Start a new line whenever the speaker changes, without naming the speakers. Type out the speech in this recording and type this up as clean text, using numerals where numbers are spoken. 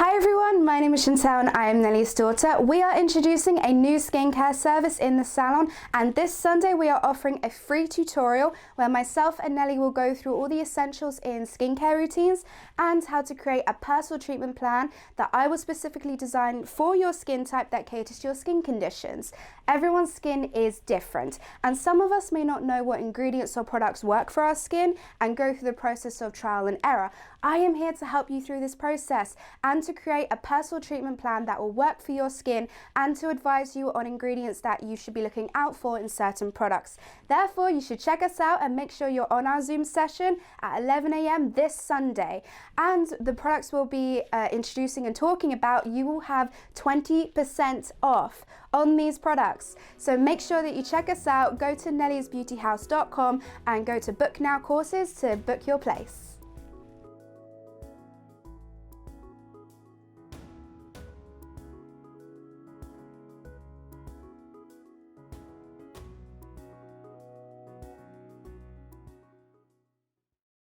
Hi everyone, my name is Chantelle and I am Nelly's daughter. We are introducing a new skincare service in the salon, and this Sunday we are offering a free tutorial where myself and Nelly will go through all the essentials in skincare routines and how to create a personal treatment plan that I will specifically design for your skin type that caters to your skin conditions. Everyone's skin is different, and some of us may not know what ingredients or products work for our skin and go through the process of trial and error. I am here to help you through this process and to create a personal treatment plan that will work for your skin and to advise you on ingredients that you should be looking out for in certain products. Therefore, you should check us out and make sure you're on our Zoom session at 11 AM this Sunday. And the products we'll be introducing and talking about, you will have 20% off on these products. So make sure that you check us out, go to nellysbeautyhouse.com and go to Book Now Courses to book your place.